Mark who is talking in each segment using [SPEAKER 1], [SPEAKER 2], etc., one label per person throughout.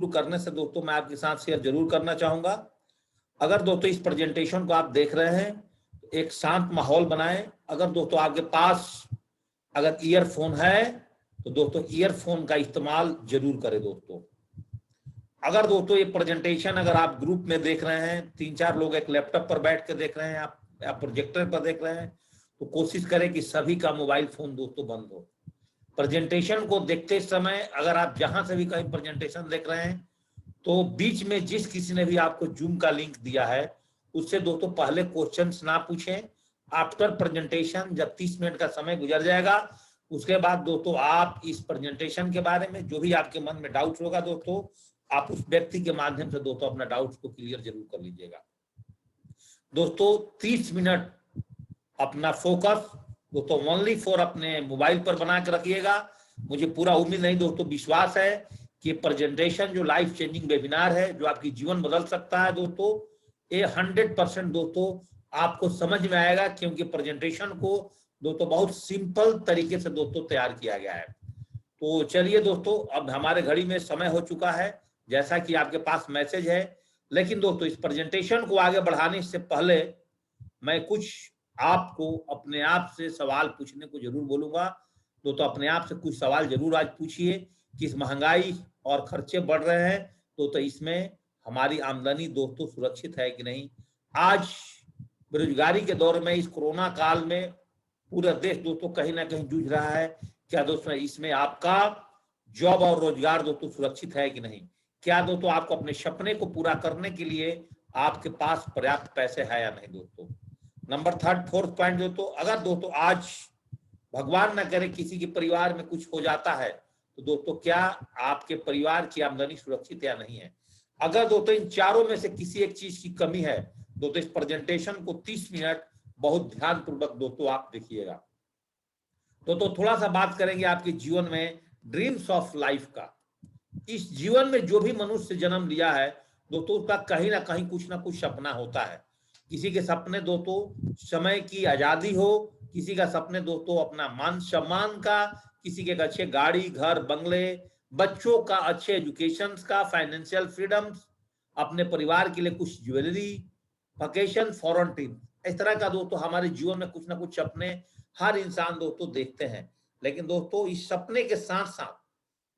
[SPEAKER 1] शुरू करने से दोस्तों मैं आपके साथ शेयर जरूर करना चाहूंगा। अगर दोस्तों इस प्रेजेंटेशन को आप देख रहे हैं तो एक शांत माहौल बनाएं। अगर दोस्तों आपके पास अगर ईयरफोन है तो दोस्तों ईयरफोन का इस्तेमाल जरूर करें। दोस्तों अगर दोस्तों ये प्रेजेंटेशन अगर आप ग्रुप में देख रहे हैं, 3-4 लोग एक लैपटॉप पर बैठ कर देख रहे हैं, आप प्रोजेक्टर पर देख रहे हैं, तो कोशिश करें कि सभी का मोबाइल फोन दोस्तों बंद हो। प्रेजेंटेशन को देखते समय अगर आप जहां से भी कहीं प्रेजेंटेशन देख रहे हैं तो बीच में जिस किसी ने भी आपको जूम का लिंक दिया है उससे दोस्तों पहले क्वेश्चंस ना पूछें। आफ्टर प्रेजेंटेशन जब 30 मिनट का समय गुजर जाएगा उसके बाद दोस्तों आप इस प्रेजेंटेशन के बारे में जो भी आपके मन में डाउट होगा दोस्तों आप उस व्यक्ति के माध्यम से दोस्तों अपना डाउट्स को क्लियर जरूर कर लीजिएगा। दोस्तों 30 मिनट अपना फोकस दोस्तों ओनली फॉर अपने मोबाइल पर बना के रखिएगा। मुझे पूरा उम्मीद नहीं दोस्तों विश्वास है कि प्रेजेंटेशन जो लाइफ चेंजिंग वेबिनार है जो आपकी जीवन बदल सकता है दोस्तों, ये 100% दोस्तों आपको समझ में आएगा, क्योंकि प्रेजेंटेशन को दोस्तों बहुत सिंपल तरीके से दोस्तों तैयार किया गया है। तो चलिए दोस्तों अब हमारे घड़ी में समय हो चुका है, जैसा कि आपके पास मैसेज है, लेकिन दोस्तों इस प्रेजेंटेशन को आगे बढ़ाने से पहले मैं कुछ आपको अपने आप से सवाल पूछने को जरूर बोलूंगा। दोस्तों अपने आप से कुछ सवाल जरूर आज पूछिए कि इस महंगाई और खर्चे बढ़ रहे हैं तो इसमें हमारी आमदनी दोस्तों सुरक्षित है कि नहीं। आज बेरोजगारी के दौर में इस कोरोना काल में पूरा देश दोस्तों कहीं ना कहीं जूझ रहा है। क्या दोस्तों इसमें आपका जॉब और रोजगार दोस्तों सुरक्षित है कि नहीं? क्या दोस्तों आपको अपने सपने को पूरा करने के लिए आपके पास पर्याप्त पैसे है या नहीं? दोस्तों नंबर 4th पॉइंट दोस्तों, अगर दोस्तों आज भगवान न करे किसी के परिवार में कुछ हो जाता है तो दोस्तों क्या आपके परिवार की आमदनी सुरक्षित या नहीं है? अगर दोस्तों इन चारों में से किसी एक चीज की कमी है दोस्तों इस प्रेजेंटेशन को 30 मिनट बहुत ध्यान पूर्वक दोस्तों आप देखिएगा। तो थोड़ा सा बात करेंगे आपके जीवन में ड्रीम्स ऑफ लाइफ का। इस जीवन में जो भी मनुष्य जन्म लिया है दोस्तों उसका कहीं ना कहीं कुछ ना कुछ सपना होता है। किसी के सपने दोस्तों समय की आजादी हो, किसी का सपने दोस्तों अपना मान सम्मान का, किसी के अच्छे गाड़ी घर बंगले, बच्चों का अच्छे एजुकेशन का, फाइनेंशियल फ्रीडम, अपने परिवार के लिए कुछ ज्वेलरी, वेकेशन, फॉरेन ट्रिप, इस तरह का दोस्तों हमारे जीवन में कुछ ना कुछ सपने हर इंसान दोस्तों देखते हैं। लेकिन दोस्तों इस सपने के साथ साथ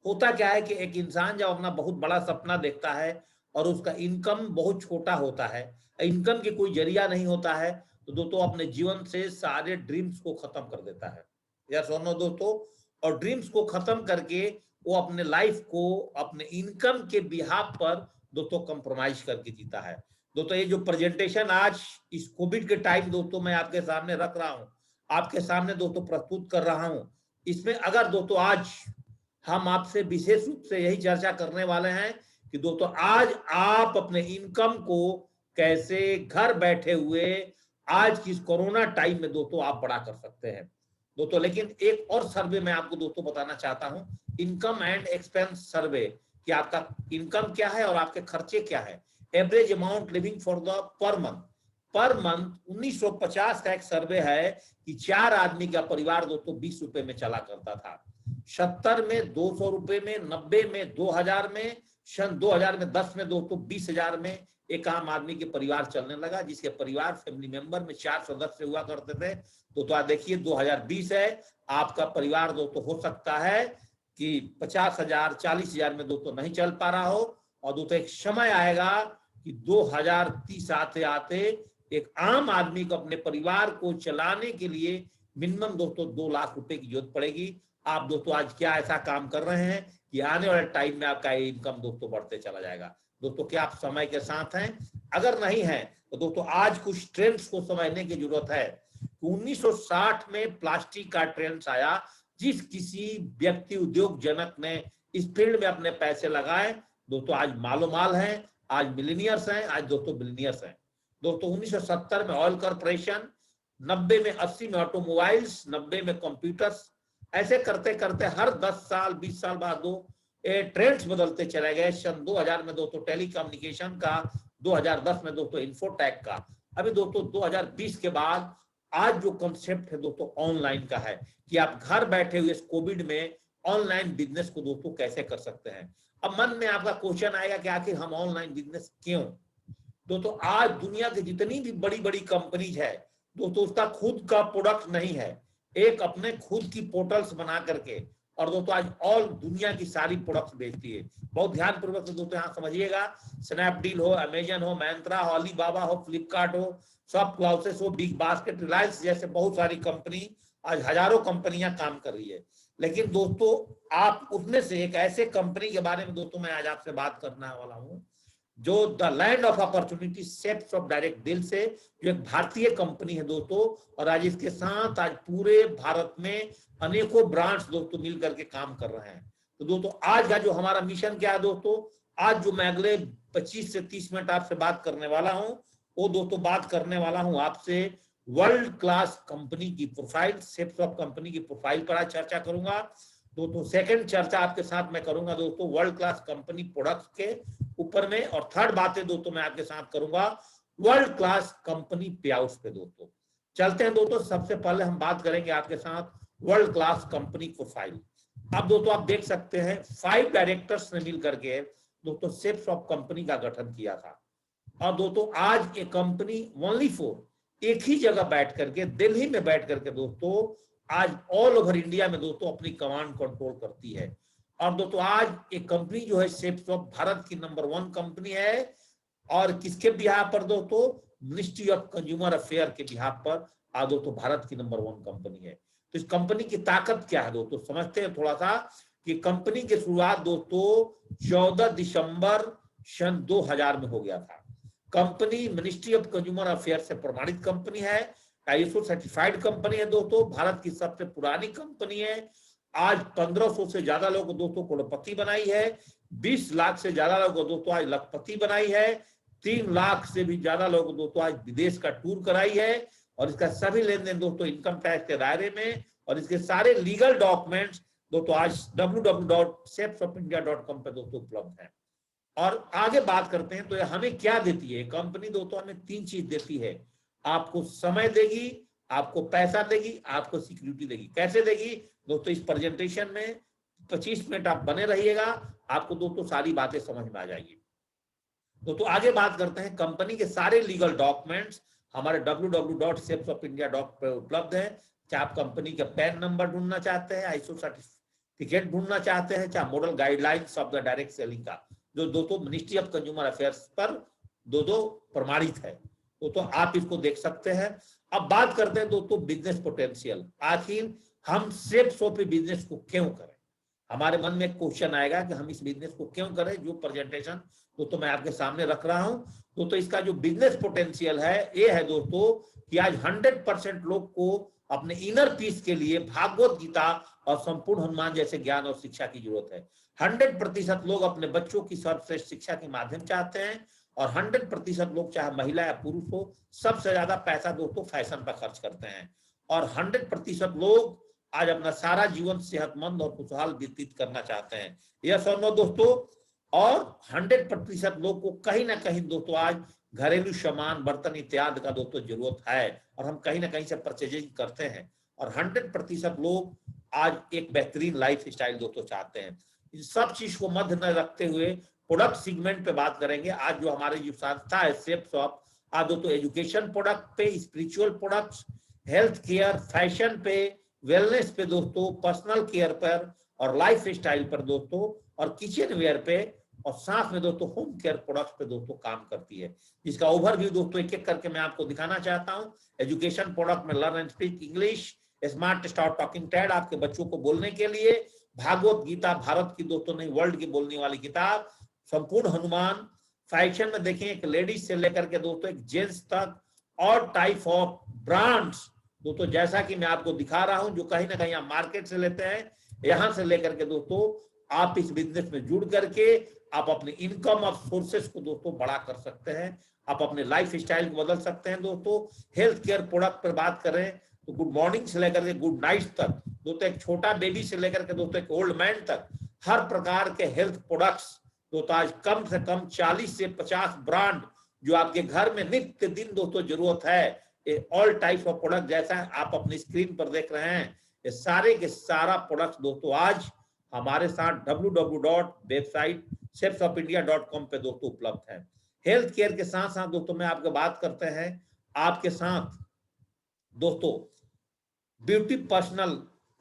[SPEAKER 1] होता क्या है कि एक इंसान जब अपना बहुत बड़ा सपना देखता है और उसका इनकम बहुत छोटा होता है, इनकम की कोई जरिया नहीं होता है, तो दोस्तों अपने जीवन से सारे ड्रीम्स को खत्म कर देता है। यस और नो दोस्तों? और ड्रीम्स को खत्म करके वो अपने लाइफ को अपने इनकम के बिहाफ पर दोस्तों कंप्रोमाइज करके जीता है। दोस्तों ये जो प्रेजेंटेशन आज इस कोविड के टाइम दोस्तों मैं आपके सामने रख रहा हूं, आपके सामने दोस्तों प्रस्तुत कर रहा हूं, इसमें अगर दोस्तों आज हम आपसे विशेष रूप से यही चर्चा करने वाले हैं कि दोस्तों आज आप अपने इनकम को कैसे घर बैठे हुए आज की कोरोना टाइम में दोस्तों आप बड़ा कर सकते हैं दोस्तों। लेकिन एक और सर्वे मैं आपको दोस्तों बताना चाहता हूं, इनकम एंड एक्सपेंस सर्वे, कि आपका इनकम क्या है और आपके खर्चे क्या है। Average amount living for the per month 1950 का एक सर्वे है कि 4 आदमी का परिवार दोस्तों 20 रुपए में चला करता था। 70 में 200 रुपए में, 90 में 2000 में, सन 2000 में 10 में दोस्तों 20,000 में एक आम आदमी के परिवार चलने लगा, जिसके परिवार फैमिली मेंबर में 4 सदस्य हुआ करते थे। तो आप देखिए 2020 है, आपका परिवार दोस्तों हो सकता है कि 50,000 40,000 में दोस्तों नहीं चल पा रहा हो, और दोस्तों एक समय आएगा कि 2030 आते आते एक आम आदमी को अपने परिवार को चलाने के लिए मिनिमम दोस्तों 2 लाख रुपए की जरूरत पड़ेगी। आप दोस्तों आज क्या ऐसा काम कर रहे हैं कि आने वाले टाइम में आपका इनकम दोस्तों बढ़ते चला जाएगा? दोस्तों क्या आप समय के साथ हैं? अगर नहीं है तो दोस्तों आज कुछ ट्रेंड्स को समझने की जरूरत है। 1960 में प्लास्टिक का ट्रेंड्स आया, जिस किसी व्यक्ति उद्योग जनक ने इस फील्ड में अपने पैसे लगाए दोस्तों आज मालो माल है, आज मिलीनियर्स हैं, आज दोस्तों बिलीनियर्स हैं। दोस्तों 1970 में ऑयल कॉर्पोरेशन, 90 में 80 में ऑटोमोबाइल्स, 90 में कंप्यूटर्स, ऐसे करते करते हर 10 साल 20 साल बाद दो ट्रेंड्स बदलते चले गए। सन 2000 में दोस्तों टेलीकम्युनिकेशन का, 2010 में दोस्तों इन्फोटेक का, अभी दोस्तों 2020 के बाद आज जो कॉन्सेप्ट है दोस्तों ऑनलाइन का है कि आप घर बैठे हुए इस कोविड में ऑनलाइन बिजनेस को दोस्तों कैसे कर सकते हैं। अब मन में आपका क्वेश्चन आएगा कि आखिर हम ऑनलाइन बिजनेस क्यों? दोस्तों आज दुनिया की जितनी भी बड़ी बड़ी कंपनीज है दोस्तों, उसका खुद का प्रोडक्ट नहीं है, एक अपने खुद की पोर्टल्स बना करके और दोस्तों आज ऑल दुनिया की सारी प्रोडक्ट्स बेचती है। बहुत ध्यान पूर्वक से दोस्तों यहाँ समझिएगा, स्नैपडील हो, अमेजन हो, मैंत्रा हो, अलीबाबा हो, फ्लिपकार्ट हो, सब क्लाउसेस हो, बिग बास्केट, रिलायंस जैसे बहुत सारी कंपनी, आज हजारों कंपनियां काम कर रही है। लेकिन दोस्तों आप उसमें से एक ऐसे कंपनी के बारे में दोस्तों मैं आज आपसे बात करने वाला हूँ जो the land of opportunity ceps of direct deal से, जो एक भारतीय कंपनी है दोस्तों, और आज इसके साथ आज पूरे भारत में अनेकों ब्रांड्स दोस्तों मिल करके काम कर रहे हैं। तो दोस्तों आज का जो हमारा मिशन क्या है दोस्तों, आज जो मैं अगले 25 से 30 मिनट आपसे बात करने वाला हूं, वो दोस्तों बात करने वाला हूं आपसे वर्ल्ड क्लास कंपनी की प्रोफाइल, सेप्स ऑफ कंपनी की प्रोफाइल पर आज चर्चा करूंगा दोस्तों। सेकंड चर्चा आपके साथ मैं करूंगा दोस्तों वर्ल्ड क्लास कंपनी प्रोडक्ट्स के ऊपर में, और थर्ड बातें दोस्तों मैं आपके साथ करूंगा वर्ल्ड क्लास कंपनी पे आउट्स पे दोस्तों। चलते हैं दोस्तों, सबसे पहले हम बात करेंगे आपके साथ वर्ल्ड क्लास कंपनी प्रोफाइल। अब दोस्तों आप देख सकते हैं 5 डायरेक्टर्स ने मिल करके दोस्तों सेप्स ऑफ कंपनी का गठन किया था। और दोस्तों आज एक कंपनी ओनली फॉर एक ही जगह बैठ करके, दिल्ली में बैठ करके दोस्तों आज ऑल ओवर इंडिया में दोस्तों अपनी कमांड कंट्रोल करती है। और दोस्तों आज एक कंपनी जो है सेप्स ऑफ भारत की नंबर 1 कंपनी है, और किसके बिहाफ पर दोस्तों, मिनिस्ट्री ऑफ कंज्यूमर अफेयर के बिहाफ पर आज दोस्तों भारत की नंबर 1 कंपनी है। तो इस कंपनी की ताकत क्या है दोस्तों, समझते हैं थोड़ा सा कि कंपनी की शुरुआत दोस्तों 14 दिसंबर सन 2000 में हो गया था। Company ministry of consumer affair से प्रमाणित कंपनी है, आईएसओ सर्टिफाइड कंपनी है दोस्तों, भारत की सबसे पुरानी कंपनी है। आज 1500 से ज्यादा लोगों को दोस्तों करोड़पति बनाई है, 20 लाख से ज्यादा लोगों को दोस्तों आज लखपति बनाई है, 3 लाख से भी ज्यादा लोगों को दोस्तों आज विदेश का टूर कराई है, और इसका सभी लेन देन दोस्तों इनकम टैक्स के दायरे में, और इसके सारे लीगल डॉक्यूमेंट्स दोस्तों आज www.sepsofIndia.com पे दोस्तों उपलब्ध है। और आगे बात करते हैं तो ये हमें क्या देती है कंपनी दोस्तों, हमें 3 चीज देती है, आपको समय देगी, आपको पैसा देगी, आपको सिक्योरिटी देगी। कैसे देगी दोस्तों, इस प्रेजेंटेशन में 25 मिनट आप बने रहिएगा, आपको दोस्तों सारी बातें समझ में आ जाएगी। दोस्तों आगे बात करते हैं, कंपनी के सारे लीगल डॉक्यूमेंट्स हमारे www.sepsofIndia.com पे उपलब्ध है। चाहे आप कंपनी का पैन नंबर ढूंढना चाहते हैं, आईएसओ सर्टिफिकेट ढूंढना चाहते हैं, चाहे model guidelines of the direct selling का, जो दोस्तों मिनिस्ट्री ऑफ कंज्यूमर अफेयर्स पर दोस्तों प्रमाणित है, तो आप इसको देख सकते हैं। अब बात करते हैं दोस्तों बिजनेस पोटेंशियल, आखिर हम सेप्स ऑफ बिजनेस को क्यों करें। हमारे मन में एक क्वेश्चन आएगा कि हम इस बिजनेस को क्यों करें। जो प्रेजेंटेशन दोस्तों मैं आपके सामने रख रहा हूं दोस्तों, इसका जो बिजनेस पोटेंशियल है ये है दोस्तों कि आज 100% लोग को अपने इनर पीस के लिए भागवत गीता और संपूर्ण हनुमान जैसे ज्ञान और शिक्षा की जरूरत है। 100% लोग अपने बच्चों की सर्वश्रेष्ठ शिक्षा के माध्यम चाहते हैं, और 100% लोग चाहे महिला या पुरुष हो, सबसे ज्यादा पैसा दोस्तों फैशन पर खर्च करते हैं, और 100% लोग आज अपना सारा जीवन सेहतमंद और खुशहाल व्यतीत करना चाहते हैं। यस और नो दोस्तों। और 100% लोग को कहीं ना कहीं दोस्तों आज घरेलू सामान, बर्तन इत्यादि का दोस्तों जरूरत है, और हम कहीं ना कहीं से परचेजिंग करते हैं, और 100% लोग आज एक बेहतरीन लाइफ स्टाइल दोस्तों चाहते हैं। इन सब चीज को मध्य न रखते हुए प्रोडक्ट सेगमेंट पे बात करेंगे। आज जो हमारी जो संस्था है सेप्स ऑफ, आज दोस्तों एजुकेशन प्रोडक्ट पे, spiritual products, health care, fashion पे, वेलनेस पे दोस्तों, पर्सनल केयर पर और लाइफ स्टाइल पर दोस्तों, और किचन वेयर पे, और साथ में दोस्तों होम केयर प्रोडक्ट्स पे दोस्तों काम करती है। इसका ओवरव्यू दोस्तों एक एक करके मैं आपको दिखाना चाहता हूं। एजुकेशन प्रोडक्ट में learn and speak English, smart start talking tad आपके बच्चों को बोलने के लिए, भागवत गीता भारत की दोस्तों नहीं वर्ल्ड की बोलने वाली किताब, संपूर्ण हनुमान, फैशन में देखें एक लेडीज से लेकर के दोस्तों एक जेंट्स तक, और टाइप ऑफ ब्रांड्स दोस्तों जैसा कि मैं आपको दिखा रहा हूं, जो कहीं ना कहीं आप मार्केट से लेते हैं, यहां से लेकर के दोस्तों आप इस बिजनेस में जुड़ करके आप अपने इनकम और सोर्सेस को दोस्तों बड़ा कर सकते हैं, आप अपने लाइफ स्टाइल को बदल सकते हैं दोस्तों। हेल्थ केयर प्रोडक्ट पर बात करें तो गुड मॉर्निंग से लेकर के गुड नाइट तक दोस्तों, एक छोटा बेबी से लेकर के दोस्तों एक ओल्ड मैन तक, हर प्रकार के हेल्थ प्रोडक्ट्स दोस्तों आज कम से कम 40 से 50 ब्रांड जो आपके घर में नित्य दिन दोस्तों जरूरत है, ऑल टाइप्स ऑफ प्रोडक्ट जैसा आप अपनी स्क्रीन पर देख रहे हैं, ये सारे के सारा प्रोडक्ट दोस्तों आज हमारे साथ www.website.shepsofIndia.com पे दोस्तों उपलब्ध है। हेल्थ केयर के साथ साथ दोस्तों मैं आपको बात करते हैं आपके साथ दोस्तों ब्यूटी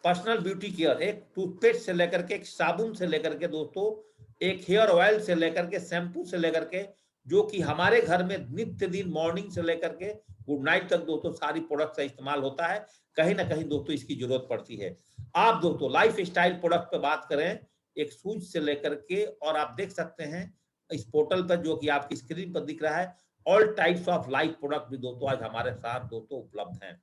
[SPEAKER 1] पर्सनल ब्यूटी केयर, एक टूथपेस्ट से लेकर के, एक साबुन से लेकर के दोस्तों, एक हेयर ऑयल से लेकर के, शैम्पू से लेकर के, जो कि हमारे घर में नित्य दिन मॉर्निंग से लेकर के गुड नाइट तक दोस्तों सारी प्रोडक्ट का इस्तेमाल होता है। कहीं ना कहीं दोस्तों इसकी जरूरत पड़ती है। आप दोस्तों लाइफ स्टाइल प्रोडक्ट पे बात करें, एक शूज से लेकर के, और आप देख सकते हैं इस पोर्टल पर जो कि आपकी स्क्रीन पर दिख रहा है, all types of life product भी दोस्तों आज हमारे साथ दोस्तों उपलब्ध हैं।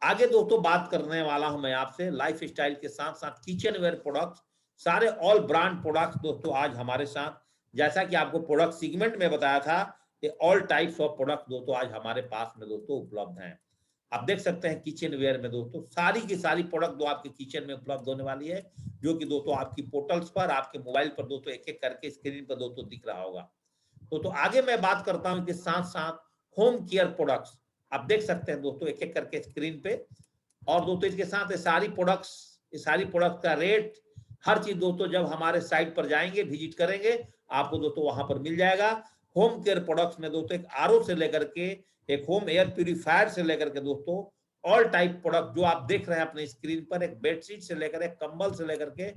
[SPEAKER 1] आगे दोस्तों बात करने वाला हूं मैं आपसे लाइफ स्टाइल के साथ साथ किचन वेयर प्रोडक्ट्स, सारे ऑल ब्रांड प्रोडक्ट्स दोस्तों आज हमारे साथ, जैसा कि आपको प्रोडक्ट सेगमेंट में बताया था, ये ऑल टाइप्स ऑफ प्रोडक्ट दोस्तों आज हमारे पास में दोस्तों उपलब्ध हैं। आप देख सकते हैं किचन वेयर में दोस्तों सारी की सारी प्रोडक्ट जो आपके किचन में उपलब्ध होने वाली है, जो कि दोस्तों आपकी पोर्टल्स पर, आपके मोबाइल पर दोस्तों एक एक करके स्क्रीन पर दोस्तों दिख रहा होगा। तो आगे मैं बात करता हूं कि साथ साथ होम केयर प्रोडक्ट्स, आप देख सकते हैं दोस्तों एक एक करके स्क्रीन पे, और दोस्तों इसके साथ ये सारी प्रोडक्ट्स का रेट, हर चीज दोस्तों जब हमारे साइट पर जाएंगे, विजिट करेंगे, आपको दोस्तों वहां पर मिल जाएगा। होम केयर प्रोडक्ट्स में दोस्तों एक आरओ से लेकर के, एक होम एयर प्यूरिफायर से लेकर के दोस्तों ऑल टाइप प्रोडक्ट जो आप देख रहे हैं अपने स्क्रीन पर, एक बेडशीट से लेकर, एक कंबल से लेकर के,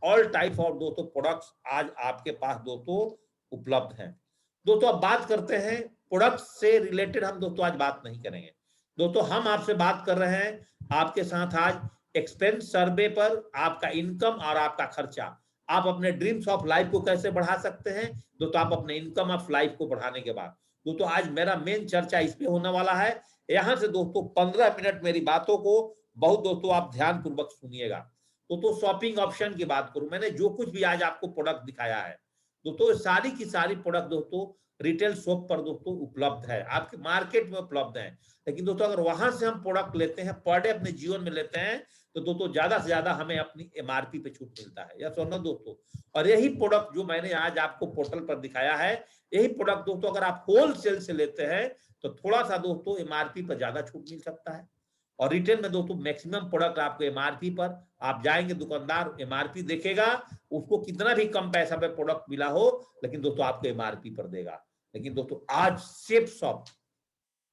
[SPEAKER 1] ऑल टाइप ऑफ दोस्तों प्रोडक्ट्स आज आपके पास दोस्तों उपलब्ध हैं। दोस्तों अब बात करते हैं प्रोडक्ट से रिलेटेड, हम दोस्तों आज बात नहीं करेंगे दोस्तों, हम आपसे बात कर रहे हैं आपके साथ आज एक्सपेंस सर्वे पर, आपका इनकम और आपका खर्चा, आप अपने ड्रीम्स ऑफ लाइफ को कैसे बढ़ा सकते हैं दोस्तों, आप अपने इनकम ऑफ लाइफ को बढ़ाने के बाद दोस्तों आज मेरा मेन चर्चा इस पे होने वाला है। यहां से दोस्तों 15 मिनट मेरी बातों को बहुत दोस्तों आप ध्यान पूर्वक सुनिएगा। दोस्तों शॉपिंग ऑप्शन की बात करूं, मैंने जो कुछ भी आज आपको प्रोडक्ट दिखाया है दोस्तों, सारी की सारी प्रोडक्ट दोस्तों रिटेल शॉप पर दोस्तों उपलब्ध है, आपके मार्केट में उपलब्ध है। लेकिन दोस्तों अगर वहां से हम प्रोडक्ट लेते हैं, पर डे अपने जीवन में लेते हैं, तो दोस्तों ज्यादा से ज्यादा हमें अपनी एमआरपी पे छूट मिलता है, या सुनो दोस्तों। और यही प्रोडक्ट जो मैंने आज आपको पोर्टल पर दिखाया है, यही प्रोडक्ट दोस्तों अगर आप होलसेल से लेते हैं तो थोड़ा सा दोस्तों एमआरपी पर ज्यादा छूट मिल सकता है। और रिटेल में दोस्तों मैक्सिमम प्रोडक्ट आपको एमआरपी पर, आप जाएंगे दुकानदार एमआरपी देखेगा, उसको कितना भी कम पैसा पे प्रोडक्ट मिला हो, लेकिन दोस्तों आपको एमआरपी पर देगा। लेकिन दोस्तों आज safe shop,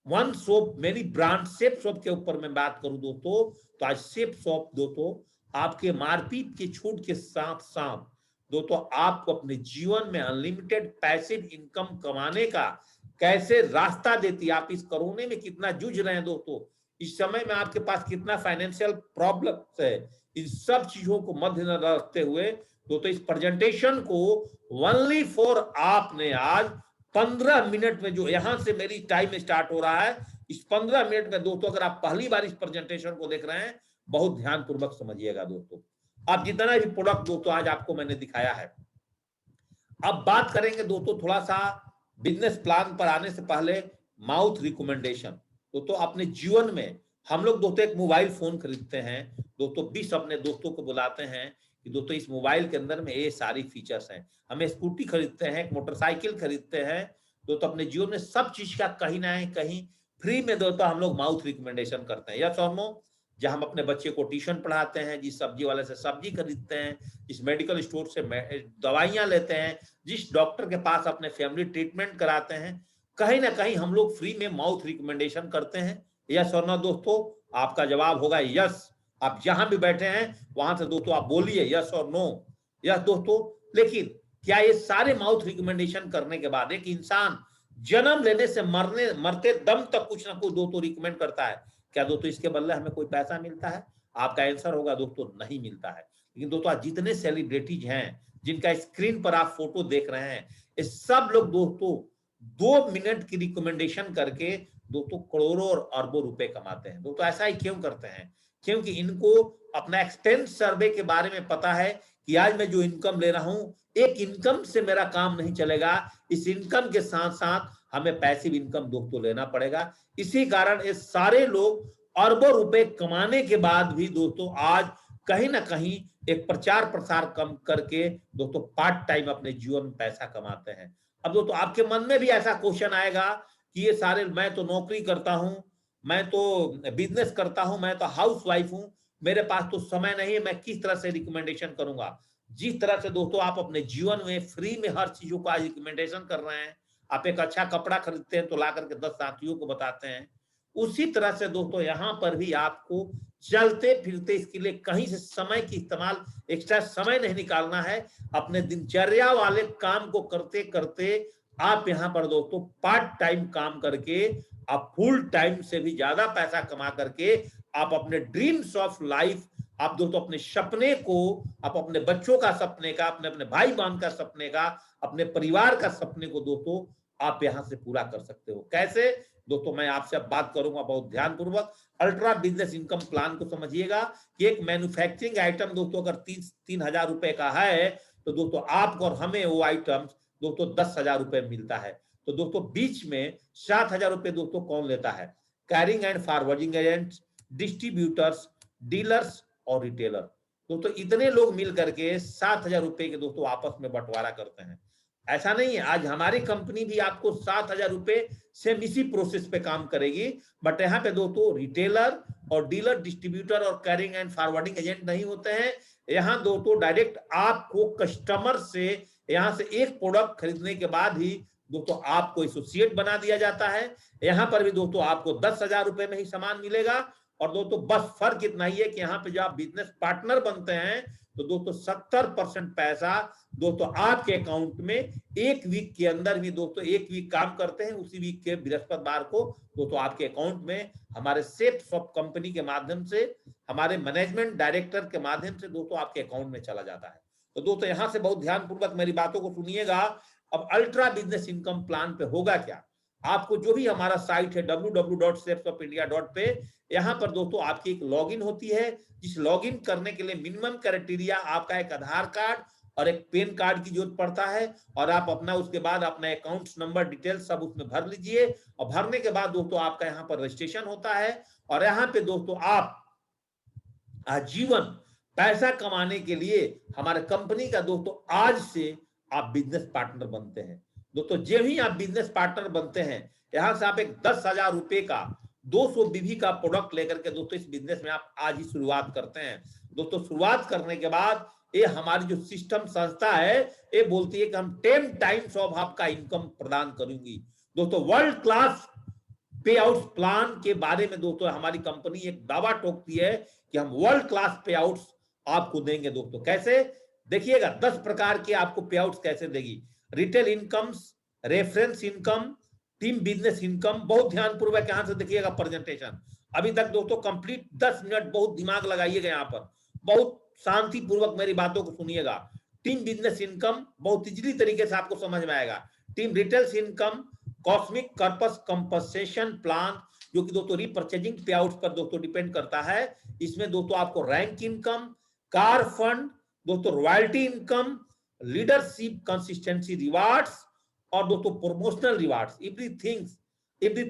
[SPEAKER 1] one shop, many brand safe shop के ऊपर मैं बात करूं दोस्तों, तो आज सेफ शॉप दोस्तों आपके मार्केट की छूट के साथ साथ दोस्तों आपको अपने जीवन में अनलिमिटेड पैसिव इनकम कमाने का कैसे रास्ता देती है। आप इस कोरोना में कितना जूझ रहे हैं दोस्तों, इस समय में आपके पास कितना फाइनेंशियल प्रॉब्लम है, इन सब चीजों को मद्देनजर रखते हुए दोस्तों इस प्रेजेंटेशन को ओनली फॉर आपने आज 15 मिनट में, जो यहां से मेरी टाइम स्टार्ट हो रहा है, इस 15 मिनट में दोस्तों अगर आप पहली बार इस प्रेजेंटेशन को देख रहे हैं, बहुत ध्यान पूर्वक समझिएगा दोस्तों। आप जितना भी प्रोडक्ट दोस्तों आज आपको मैंने दिखाया है, अब बात करेंगे दोस्तों थोड़ा सा बिजनेस प्लान पर आने से पहले माउथ रिकमेंडेशन। दोस्तों अपने जीवन में हम लोग दोस्तों एक मोबाइल फोन खरीदते हैं दोस्तों, 20 अपने दोस्तों को बुलाते हैं कि दोस्तों इस मोबाइल के अंदर में ये सारी फीचर्स हैं। हमें स्कूटी खरीदते हैं, एक मोटरसाइकिल खरीदते हैं दोस्तों, अपने जीवन में सब चीज का कहीं ना कहीं फ्री में दोस्तों हम लोग माउथ रिकमेंडेशन करते हैं, यस और नो। जहां हम अपने बच्चे को ट्यूशन पढ़ाते हैं, जिस सब्जी वाले से सब्जी खरीदते हैं, जिस मेडिकल स्टोर से दवाइयां लेते हैं, जिस डॉक्टर के पास अपने फैमिली ट्रीटमेंट कराते हैं, कहीं ना कहीं हम लोग फ्री में माउथ रिकमेंडेशन करते हैं, यस और नो दोस्तों। आपका जवाब होगा यस। आप जहां भी बैठे हैं वहां से दोस्तों आप बोलिए यस और नो। यस दोस्तों। लेकिन क्या ये सारे माउथ रिकमेंडेशन करने के बाद एक इंसान जन्म लेने से मरते दम तक कुछ ना कुछ दोस्तों रिकमेंड करता है, क्या दोस्तों इसके बदले हमें कोई पैसा मिलता है? आपका आंसर होगा दोस्तों नहीं मिलता है। लेकिन दोस्तों आज जितने सेलिब्रिटीज हैं जिनका स्क्रीन पर आप फोटो देख रहे हैं, ये सब लोग दोस्तों 2 मिनट की रिकमेंडेशन करके दोस्तों करोड़ों और अरबों रुपए कमाते हैं। दोस्तों ऐसा ही क्यों करते हैं? क्योंकि इनको अपना एक्सपेंस सर्वे के बारे में पता है कि आज मैं जो इनकम ले रहा हूं, एक इनकम से मेरा काम नहीं चलेगा, इस इनकम के साथ साथ हमें पैसिव इनकम दोस्तों लेना पड़ेगा। इसी कारण ये सारे लोग अरबों रुपए कमाने के बाद भी दोस्तों आज कहीं ना कहीं एक प्रचार प्रसार कम करके दोस्तों पार्ट टाइम अपने जीवन में पैसा कमाते हैं। अब दोस्तों आपके मन में भी ऐसा क्वेश्चन आएगा कि ये सारे, मैं तो नौकरी करता हूं, मैं तो बिजनेस करता हूं, मैं तो हाउस वाइफ हूं, मेरे पास तो समय नहीं है, मैं किस तरह से रिकमेंडेशन करूंगा? जिस तरह से दोस्तों आप अपने जीवन में फ्री में हर चीजों का रिकमेंडेशन कर रहे हैं, आप एक अच्छा कपड़ा खरीदते हैं तो ला करके 10 साथियों को बताते हैं, उसी तरह से दोस्तों यहाँ पर भी आपको चलते फिरते इसके लिए कहीं से समय की इस्तेमाल, एक्स्ट्रा समय नहीं निकालना है। अपने दिनचर्या वाले काम को करते करते आप यहाँ पर दोस्तों पार्ट टाइम काम करके आप फुल टाइम से भी ज्यादा पैसा कमा करके आप अपने ड्रीम्स ऑफ लाइफ, आप दोस्तों अपने सपने को, आप अपने बच्चों का सपने का, अपने अपने भाई बहन का सपने का, अपने परिवार का सपने को दोस्तों आप यहां से पूरा कर सकते हो। कैसे दोस्तों, मैं आपसे अब बात करूंगा बहुत ध्यानपूर्वक। अल्ट्रा बिजनेस इनकम प्लान को समझिएगा कि एक मैन्युफैक्चरिंग आइटम दोस्तों अगर 3,000 रुपए का है तो दोस्तों आपको और हमें वो आइटम दोस्तों 10,000 रुपए मिलता है। तो दोस्तों बीच में 7,000 रुपए दोस्तों कौन लेता है? Carrying and forwarding agents, distributors, dealers और रिटेलर। दोस्तों इतने लोग मिल करके 7,000 रुपए के दोस्तों आपस में बंटवारा करते हैं। ऐसा नहीं है, आज हमारी कंपनी भी आपको 7,000 रुपए सेम इसी प्रोसेस पे काम करेगी, बट यहाँ पे दोस्तों रिटेलर और डीलर, डिस्ट्रीब्यूटर और कैरिंग एंड फॉरवर्डिंग एजेंट नहीं होते हैं। यहाँ दोस्तों डायरेक्ट आपको कस्टमर से यहाँ से एक प्रोडक्ट खरीदने के बाद ही दोस्तों आपको एसोसिएट बना दिया जाता है। यहाँ पर भी दोस्तों आपको 10,000 रुपए में ही सामान मिलेगा। और दोस्तों बस फर्क इतना ही है कि यहाँ पे जब आप बिजनेस पार्टनर बनते हैं तो दोस्तों 70% पैसा दोस्तों आपके अकाउंट में एक वीक के अंदर भी, दोस्तों एक वीक काम करते हैं, उसी वीक के बृहस्पतिवार को दोस्तों आपके अकाउंट में हमारे सेफ्स ऑफ कंपनी के माध्यम से, हमारे मैनेजमेंट डायरेक्टर के माध्यम से दोस्तों आपके अकाउंट में चला जाता है। तो दोस्तों यहाँ से बहुत ध्यानपूर्वक मेरी बातों को सुनिएगा। अब अल्ट्रा बिजनेस इनकम प्लान पे होगा क्या? आपको जो भी हमारा साइट है www.shapesofIndia पे, यहाँ पर दोस्तों आपकी एक लॉगिन होती है, जिस लॉगिन करने के लिए मिनिमम क्राइटेरिया आपका एक आधार कार्ड और एक पैन कार्ड की जरूरत पड़ता है। और आप अपना उसके बाद अपना अकाउंट नंबर डिटेल सब उसमें भर लीजिए। और भरने के बाद दोस्तों आपका यहाँ पर रजिस्ट्रेशन होता है। और यहाँ पे दोस्तों आप आजीवन पैसा कमाने के लिए हमारे कंपनी का दोस्तों आज से आप बिजनेस पार्टनर बनते हैं। दोस्तों जब ही आप बिजनेस पार्टनर बनते हैं, यहां से आप एक 10,000 रुपए का 200 बीबी का प्रोडक्ट लेकर के दोस्तों इस बिजनेस में आप आज ही शुरुआत करते हैं। दोस्तों शुरुआत करने के बाद ये हमारी जो सिस्टम संस्था है ये बोलती है कि हम 10 टाइम्स ऑफ आपका इनकम प्रदान करूंगी। दोस्तों वर्ल्ड क्लास पे आउट प्लान के बारे में दोस्तों हमारी कंपनी एक दावा ठोकती है कि हम वर्ल्ड क्लास पे आउट आपको देंगे। दोस्तों कैसे देखिएगा, 10 प्रकार के आपको पे आउट कैसे देगी। Retail incomes, reference income, team business income. बहुत ध्यानपूर्वक यहां से देखिएगा प्रेजेंटेशन। अभी तक दोस्तों कंप्लीट 10 मिनट बहुत दिमाग लगाइएगा, यहाँ पर बहुत शांति पूर्वक मेरी बातों को सुनिएगा। टीम बिजनेस इनकम बहुत इजीली तरीके से आपको समझ में आएगा। Team retails income, cosmic corpus compensation plan, जो कि दोस्तों रीपर्चेजिंग पे आउट पर दोस्तों डिपेंड करता है। इसमें दोस्तों आपको रैंक इनकम, कार फंड, दोस्तों royalty income, leadership consistency rewards और दोस्तों promotional rewards, every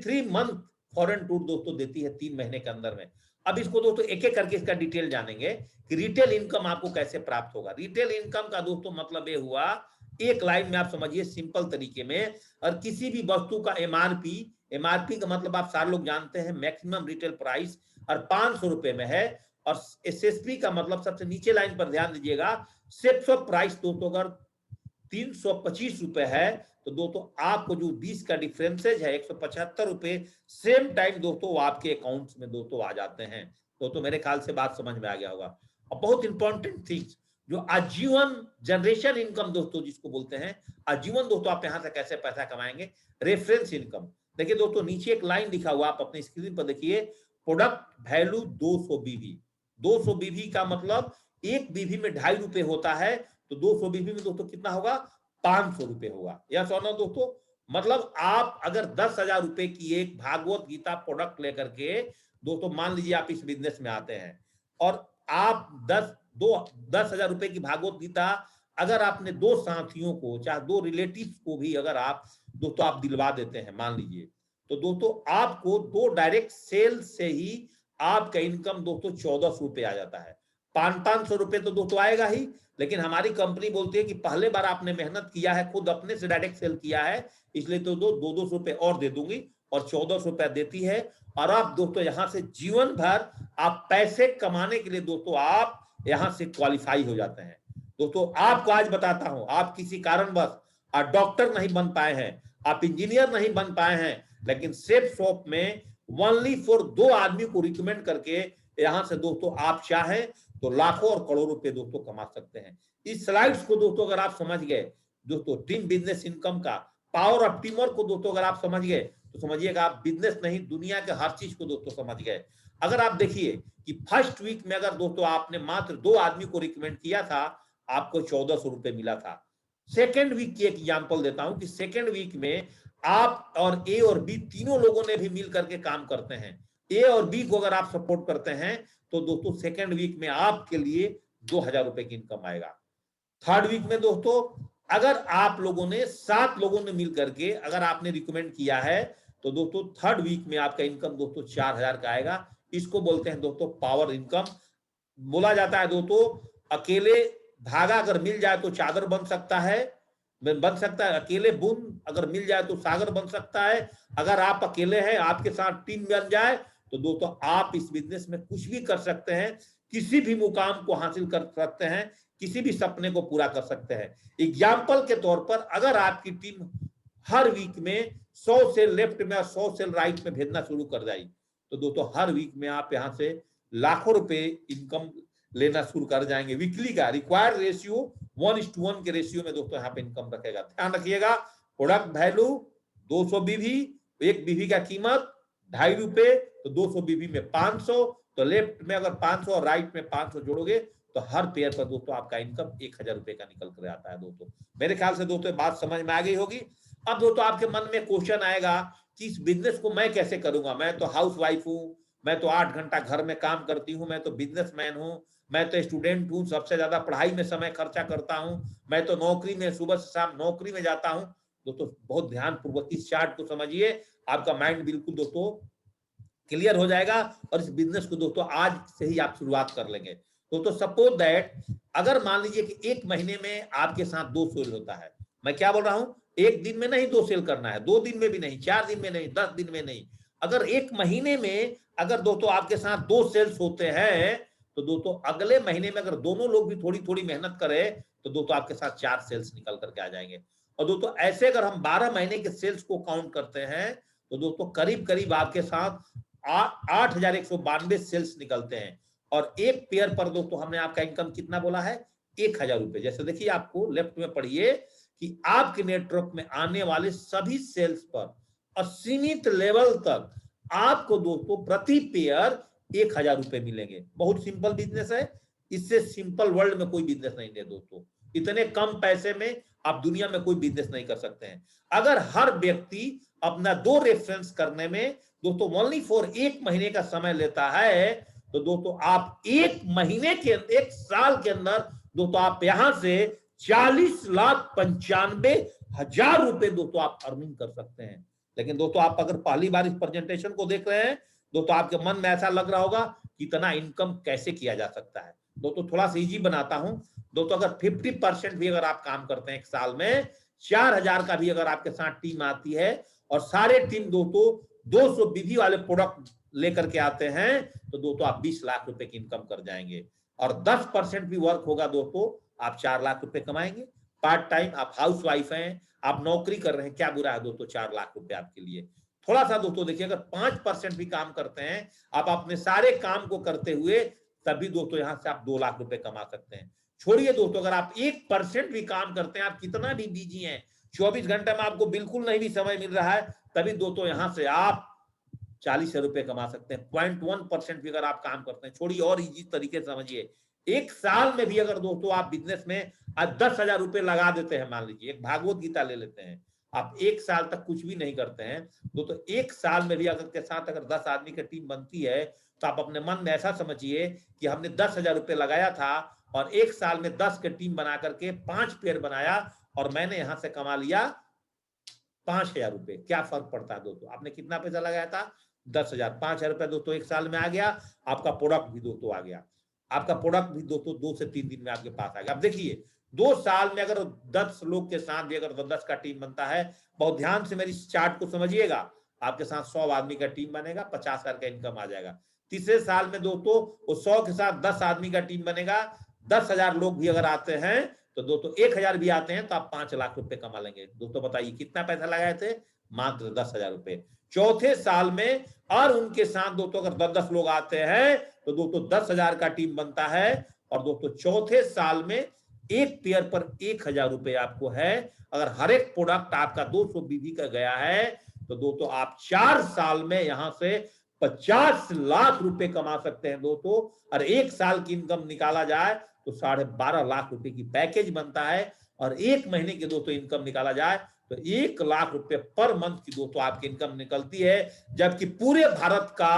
[SPEAKER 1] 3 month foreign tour दोस्तों देती है 3 महीने के अंदर में। अब इसको दोस्तों एक एक करके इसका डिटेल जानेंगे कि रिटेल इनकम आपको कैसे प्राप्त होगा। रिटेल इनकम का दोस्तों मतलब ये हुआ, एक लाइन में आप समझिए सिंपल तरीके में, और किसी भी वस्तु का एमआरपी का मतलब आप सारे लोग जानते हैं मैक्सिमम रिटेल प्राइस, और 500 रुपए में है। और एसएसपी का मतलब सबसे नीचे लाइन पर ध्यान दीजिएगा, सेप्स ऑफ प्राइस दोस्तों अगर 325 रुपए है तो दोस्तों आपको जो 20 का डिफरेंसेज है 175 रुपए सेम टाइम दोस्तों आपके अकाउंट्स में दोस्तों आ जाते हैं। दोस्तों मेरे ख्याल से बात समझ में आ गया होगा। और बहुत इंपॉर्टेंट थिंग्स जो आजीवन जनरेशन इनकम दोस्तों जिसको बोलते हैं, आजीवन दोस्तों आप यहां से कैसे पैसा कमाएंगे। रेफरेंस इनकम देखिए दोस्तों, नीचे एक लाइन लिखा हुआ, आप अपनी स्क्रीन पर देखिए, प्रोडक्ट वैल्यू 200 बीवी। 200 बीवी का मतलब एक बीवी में 2.5 रुपए होता है, तो 200 बीवी में दोस्तों कितना होगा, 500 रुपए होगा। या सोना दोस्तों, मतलब आप अगर 10,000 रुपए की एक भागवत गीता प्रोडक्ट लेकर के दोस्तों, मान लीजिए आप इस बिजनेस में आते हैं और आप 10,000 रुपए की भागवत गीता अगर आपने 2 साथियों को, चाहे 2 रिलेटिव्स को भी अगर आप दोस्तों आप दिलवा देते हैं मान लीजिए, तो दोस्तों आपको 2 डायरेक्ट सेल से ही आपका इनकम दोस्तों 1,400 रुपए आ जाता है। 500 रुपए तो दोस्तों आएगा ही, लेकिन हमारी कंपनी बोलती है कि पहले बार आपने मेहनत किया है, खुद अपने से डायरेक्ट सेल किया है, इसलिए तो 200 रुपए और दे दूंगी, और 1,400 रुपया देती है। और आप दोस्तों यहां से जीवन भर आप पैसे कमाने के लिए दोस्तों आप यहां से क्वालिफाई हो जाते हैं। दोस्तों आपको आज बताता हूं, आप किसी कारणवश आप डॉक्टर नहीं बन पाए हैं, आप इंजीनियर नहीं बन पाए हैं, लेकिन सेफ शॉप में ओनली फॉर 2 आदमी को रिकमेंड करके यहां से दोस्तों आप चाहें तो लाखों और करोड़ों रुपए दोस्तों कमा सकते हैं। इस स्लाइड्स को दोस्तों अगर आप समझ गए दोस्तों, टीम बिजनेस इनकम का पावर ऑफ टीम वर्क को दोस्तों अगर आप समझ गए तो समझिएगा आप बिजनेस नहीं दुनिया के हर चीज को दोस्तों समझ गए। अगर आप देखिए कि फर्स्ट वीक में अगर दोस्तों आपने मात्र 2 आदमी को रिकमेंड किया था, आपको 1400 रुपए मिला था। सेकेंड वीक की एग्जाम्पल देता हूं कि सेकेंड वीक में आप और ए और बी तीनों लोगों ने भी मिल करके काम करते हैं। ए और बी को अगर आप सपोर्ट करते हैं तो दोस्तों सेकेंड वीक में आपके लिए 2000 रुपए की इनकम आएगा। थर्ड वीक में दोस्तों अगर आप लोगों ने 7 लोगों ने मिल करके अगर आपने रिकमेंड किया है तो दोस्तों थर्ड वीक में आपका इनकम दोस्तों 4000 का आएगा। इसको बोलते हैं दोस्तों पावर इनकम। बोला जाता है दोस्तों अकेले धागा अगर मिल जाए तो चादर बन सकता है, अकेले बूंद अगर मिल जाए तो सागर बन सकता है। अगर आप अकेले हैं, आपके साथ टीम बन जाए तो दोस्तों आप इस बिजनेस में कुछ भी कर सकते हैं, किसी भी मुकाम को हासिल कर सकते हैं, किसी भी सपने को पूरा कर सकते हैं। एग्जाम्पल के तौर पर अगर आपकी टीम हर वीक में 100 सेल लेफ्ट में और 100 सेल राइट में भेजना शुरू कर जाए तो दोस्तों हर वीक में आप यहां से लाखों रुपए इनकम लेना शुरू कर जाएंगे। वीकली का रिक्वायर्ड रेशियो 1:1 के रेशियो में दोस्तों यहाँ पे इनकम रखेगा। ध्यान रखिएगा, प्रोडक्ट वैल्यू 200 बीवी, एक बीवी का कीमत 2.5 रुपए, तो 200 बीवी में 500, तो लेफ्ट में अगर 500 और राइट में 500 जोड़ोगे तो हर पेयर पर दोस्तों आपका इनकम 1000 रुपए का निकल कर आता है। दोस्तों मेरे ख्याल से दोस्तों बात समझ में आ गई होगी। अब दोस्तों आपके मन में क्वेश्चन आएगा कि इस बिजनेस को मैं कैसे करूंगा, मैं तो हाउस वाइफ हूं, मैं तो 8 घंटा घर में काम करती हूँ, मैं तो बिजनेसमैन हूँ, मैं तो स्टूडेंट हूँ, सबसे ज्यादा पढ़ाई में समय खर्चा करता हूँ, मैं तो नौकरी में सुबह से शाम नौकरी में जाता हूँ। दोस्तों बहुत ध्यान पूर्वक इस चार्ट को समझिए, आपका माइंड बिल्कुल दोस्तों क्लियर हो जाएगा और इस बिजनेस को दोस्तों आज से ही आप शुरुआत कर लेंगे। दोस्तों सपोज दैट अगर मान लीजिए कि 1 महीने में आपके साथ 2 सेल होता है, मैं क्या बोल रहा हूं, 1 दिन में नहीं 2 सेल करना है, 2 दिन में भी नहीं, 4 दिन में नहीं, 10 दिन में नहीं, अगर 1 महीने में अगर दोस्तों आपके साथ 2 सेल्स होते हैं तो दोस्तों अगले महीने में अगर दोनों लोग भी थोड़ी थोड़ी मेहनत करें तो दोस्तों आपके साथ 4 सेल्स निकल करके आ जाएंगे। और दोस्तों ऐसे अगर हम 12 महीने के सेल्स को काउंट करते हैं तो दोस्तों करीब करीब आपके साथ 8192 सेल्स निकलते हैं। और एक पेयर पर दोस्तों हमने आपका इनकम कितना बोला है, 1000 रुपए। जैसे देखिए आपको लेफ्ट में पढ़िए कि आपके नेटवर्क में आने वाले सभी सेल्स पर असीमित लेवल तक आपको दोस्तों प्रति पेयर 1000 रुपए मिलेंगे। बहुत सिंपल बिजनेस है, इससे सिंपल वर्ल्ड में कोई बिजनेस नहीं है दोस्तों। इतने कम पैसे में आप दुनिया में कोई बिजनेस नहीं कर सकते हैं। अगर हर व्यक्ति अपना 2 रेफरेंस करने में दोस्तों ओनली फॉर 1 महीने का समय लेता है तो दोस्तों आप 1 महीने के 1 साल के अंदर दोस्तों आप यहां से 40,95,000 रुपए दोस्तों आप अर्निंग कर सकते हैं। लेकिन दोस्तों आप अगर पहली बार इस प्रेजेंटेशन को देख रहे हैं दोस्तों आपके मन में ऐसा लग रहा होगा कि इतना इनकम कैसे किया जा सकता है। दोस्तों थोड़ा सा इजी बनाता हूं। दोस्तों अगर 50% भी अगर आप काम करते हैं 1 साल में, 4000 का भी अगर आपके साथ टीम आती है और सारे टीम दोस्तों 200 बीवी वाले प्रोडक्ट लेकर के आते हैं तो दोस्तों आप 20 लाख रुपए की इनकम कर जाएंगे। और 10% भी वर्क होगा दोस्तों आप 4 लाख रुपए कमाएंगे। पार्ट टाइम आप हाउस वाइफ हैं, आप नौकरी कर रहे हैं, क्या बुरा है दोस्तों 4 लाख रुपए आपके लिए। थोड़ा सा दोस्तों देखिए अगर 5% भी काम करते हैं आप अपने सारे काम को करते हुए तभी दोस्तों यहां से आप 2 लाख रुपए कमा सकते हैं। छोड़िए दोस्तों अगर आप 1% भी काम करते हैं, आप कितना भी बिजी हैं, 24 घंटे में आपको बिल्कुल नहीं भी समय मिल रहा है, तभी दोस्तों यहां से आप 40,000 रुपए कमा सकते हैं। 0.1% भी अगर आप काम करते हैं, छोड़िए और इजी तरीके से समझिए, 1 साल में भी अगर दोस्तों आप बिजनेस में आज 10,000 रुपए लगा देते हैं, मान लीजिए एक भागवत गीता ले लेते हैं, आप 1 साल तक कुछ भी नहीं करते हैं दोस्तों, 1 साल में भी अगर के साथ अगर 10 आदमी की टीम बनती है तो आप अपने मन में ऐसा समझिए कि हमने 10,000 रुपए लगाया था और 1 साल में 10 के टीम बना करके 5 पेयर बनाया और मैंने यहां से कमा लिया 5,000 रुपए। क्या फर्क पड़ता है दोस्तों, आपने कितना पैसा लगाया था 10,000, 5,000 रुपए दोस्तों 1 साल में आ गया, आपका प्रोडक्ट भी दोस्तों आ गया, आपका प्रोडक्ट भी दोस्तों 2 से 3 दिन में आपके पास आ गया। अब देखिए 2 साल में अगर 10 लोग के साथ भी अगर 10 का टीम बनता है, बहुत ध्यान से मेरी चार्ट को समझिएगा, आपके साथ 100 आदमी का टीम बनेगा, 50,000 का इनकम आ जाएगा। तीसरे साल में दोस्तों वो 100 के साथ 10 आदमी का टीम बनेगा, 10,000 लोग भी अगर आते हैं तो दोस्तों 1,000 भी आते हैं तो आप 5 लाख रुपए कमा लेंगे। दोस्तों बताइए कितना पैसा लगाए थे, मात्र 10,000 रुपए चौथे साल में। और उनके साथ दोस्तों अगर 10-10 लोग आते हैं तो दोस्तों 10,000 का टीम बनता है। और दोस्तों चौथे साल में एक पेयर पर 1,000 रुपए आपको है। अगर हर एक प्रोडक्ट आपका 200 बीबी का गया है तो दोस्तों आप 4 साल में यहां से 50 लाख रुपए कमा सकते हैं दोस्तों। और एक साल की इनकम निकाला जाए तो 12.5 लाख रुपए की पैकेज बनता है। और एक महीने की दोस्तों इनकम निकाला जाए तो 1 लाख रुपए पर मंथ की दोस्तों आपकी इनकम निकलती है। जबकि पूरे भारत का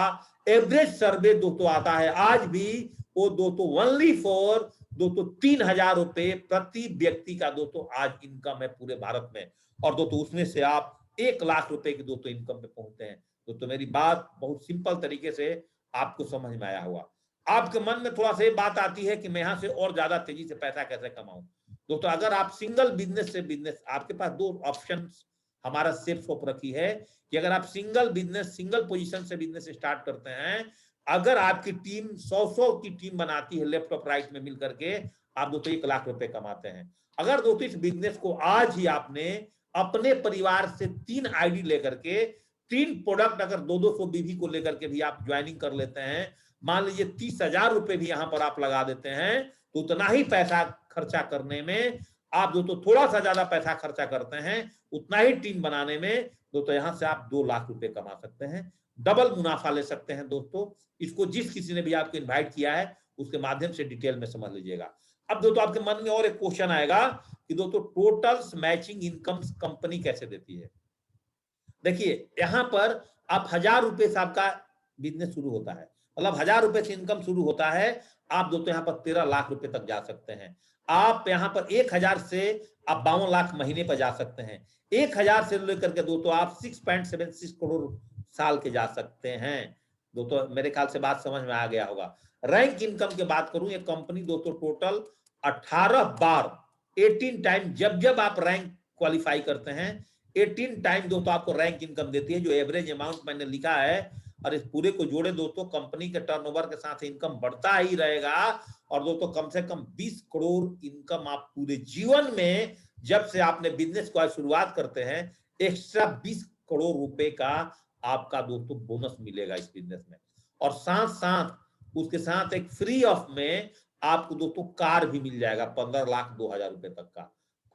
[SPEAKER 1] एवरेज सर्वे दोस्तों आता है आज भी वो दोस्तों ओनली फॉर दोस्तों 3,000 रुपए प्रति व्यक्ति का दोस्तों आज इनकम है पूरे भारत में। और दोस्तों उसमें से आप 1 लाख रुपए की दोस्तों इनकम पे पहुंचते हैं। दोस्तों मेरी बात बहुत सिंपल तरीके से आपको समझ में आया होगा। आपके मन में थोड़ा सा ये बात आती है कि मैं यहां से और ज्यादा तेजी से पैसा कैसे कमाऊं। दोस्तों अगर आप सिंगल बिजनेस से बिजनेस, आपके पास 2 ऑप्शन हमारा सेफ शॉप रखी है कि अगर आप सिंगल बिजनेस सिंगल पोजीशन से बिजनेस स्टार्ट करते हैं, अगर आपकी टीम 100 की टीम बनाती है लेफ्ट और राइट में मिलकर के, आप दोस्तों 1 लाख रुपए कमाते हैं। अगर दोस्तों इस बिजनेस को आज ही आपने अपने परिवार से 3 आईडी लेकर के 3 प्रोडक्ट अगर 200 बीवी को लेकर के भी आप ज्वाइनिंग कर लेते हैं, मान लीजिए 30,000 रुपए भी यहां पर आप लगा देते हैं तो उतना ही पैसा खर्चा करने में आप दोस्तों थोड़ा सा ज्यादा पैसा खर्चा करते हैं, उतना ही टीम बनाने में दोस्तों यहां से आप 2 लाख रुपए कमा सकते हैं, डबल मुनाफा ले सकते हैं। दोस्तों इसको जिस किसी ने भी आपको इन्वाइट किया है उसके माध्यम से डिटेल में समझ लीजिएगा। अब दोस्तों आपके मन में और एक क्वेश्चन आएगा कि दोस्तों टोटल मैचिंग इनकम कंपनी कैसे देती है। देखिए यहां पर आप 1,000 रुपए से आपका बिजनेस शुरू होता है, मतलब 1,000 रुपए से इनकम शुरू होता है। आप दोस्तों यहाँ पर 13 लाख रुपए तक जा सकते हैं। आप यहाँ पर 1,000 से आप 52 लाख महीने पर जा सकते हैं। 1,000 से लेकर के दोस्तों आप 6.76 करोड़ साल के जा सकते हैं। दोस्तों मेरे ख्याल से बात समझ में आ गया होगा। रैंक इनकम की बात करूं, ये कंपनी दोस्तों टोटल 18 बार 18 टाइम जब आप रैंक क्वालिफाई करते हैं 18 टाइम दोस्तों आपको रैंक इनकम देती है। जो एवरेज अमाउंट मैंने लिखा है और इस पूरे को जोड़े दोस्तों कंपनी के टर्नओवर के साथ इनकम बढ़ता ही रहेगा। और दोस्तों कम से कम 20 करोड़ इनकम आप पूरे जीवन में, जब से आपने बिजनेस को शुरुआत करते हैं, एक्स्ट्रा 20 करोड़ रुपए का आपका दोस्तों बोनस मिलेगा इस बिजनेस में। और साथ साथ उसके साथ एक फ्री ऑफ में आपको दोस्तों कार भी मिल जाएगा 15,02,000 रुपए तक का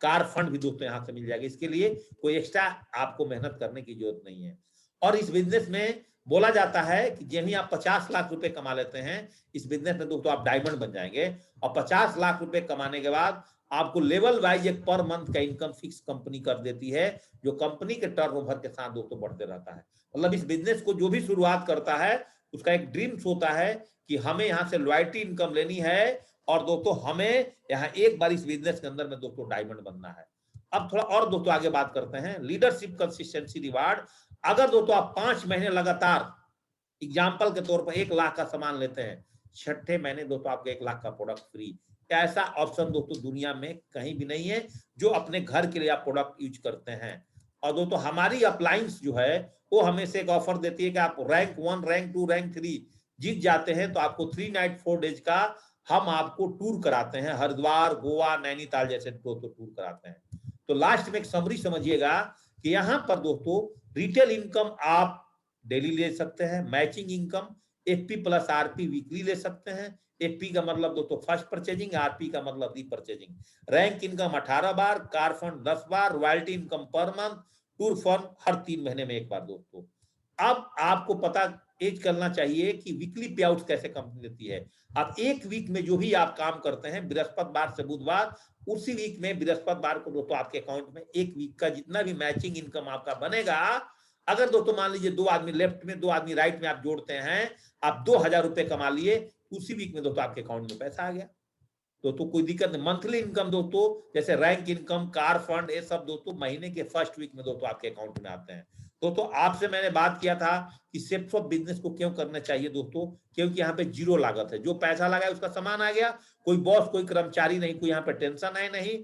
[SPEAKER 1] कार फंड भी दोस्तों यहां से मिल जाएगा। इसके लिए कोई एक्स्ट्रा आपको मेहनत करने की जरूरत नहीं है। और इस बिजनेस में बोला जाता है कि जब ही आप 50 लाख रुपए कमा लेते हैं इस बिजनेस में दोस्तों आप डायमंड बन जाएंगे। और 50 लाख रुपए कमाने के बाद आपको लेवल वाइज एक पर मंथ का इनकम फिक्स कंपनी कर देती है, जो कंपनी के टर्नओवर के साथ दोस्तों बढ़ते रहता है। मतलब इस बिजनेस को जो भी शुरुआत करता है उसका एक ड्रीम्स होता है कि हमें यहाँ से लॉयल्टी इनकम लेनी है और दोस्तों हमें यहाँ एक बार इस बिजनेस के अंदर में दोस्तों डायमंड बनना है। अब थोड़ा और दोस्तों आगे बात करते हैं लीडरशिप कंसिस्टेंसी रिवार्ड। अगर दोस्तों आप 5 महीने लगातार एग्जाम्पल के तौर पर 1 लाख का सामान लेते हैं, 6ठे महीने दोस्तों आपको 1 लाख का प्रोडक्ट फ्री। ऐसा ऑप्शन दोस्तों दुनिया में कहीं भी नहीं है जो अपने घर के लिए आप प्रोडक्ट यूज करते हैं। और दोस्तों हमारी अप्लायंस जो है वो हमें से एक ऑफर देती है कि आप रैंक 1 रैंक 2 रैंक 3 जीत जाते हैं तो आपको 3 नाइट 4 डेज का हम आपको टूर कराते हैं, हरिद्वार गोवा नैनीताल जैसे दोस्तों टूर कराते हैं। तो लास्ट में एक समरी समझिएगा कि यहाँ पर दोस्तों रिटेल इनकम आप डेली ले सकते हैं, matching income FP plus RP weekly ले सकते हैं। एफपी का मतलब दोस्तों फर्स्ट परचेजिंग, आरपी का मतलब रीपरचेजिंग। रैंक इनकम 18 बार, कार फंड 10 बार, royalty income per month, tour fund हर 3 महीने में एक बार दोस्तों। अब आपको पता एज करना चाहिए कि वीकली पे आउट कैसे कंपनी देती है। आप एक वीक में जो भी आप काम करते हैं बृहस्पतिवार से बुधवार, उसी वीक में बृहस्पतिवार को दोस्तों आपके अकाउंट में एक वीक का जितना भी मैचिंग इनकम आपका बनेगा, अगर दोस्तों मान लीजिए 2 आदमी लेफ्ट में 2 आदमी राइट में आप जोड़ते हैं, आप 2,000 रुपए कमा लिए, उसी वीक में दोस्तों आपके अकाउंट में पैसा आ गया। तो कोई दिक्कत नहीं। मंथली इनकम दोस्तों जैसे रैंक इनकम कार फंड ये सब दोस्तों महीने के फर्स्ट वीक में दोस्तों आपके अकाउंट में आते हैं। दोस्तों आपसे मैंने बात किया था कि सेफ्ट ऑफ बिजनेस को क्यों करना चाहिए दोस्तों, क्योंकि यहाँ पे जीरो लागत है। जो पैसा लगा है उसका सामान आ गया, कोई बॉस कोई कर्मचारी नहीं, कोई यहाँ पे टेंशन है नहीं,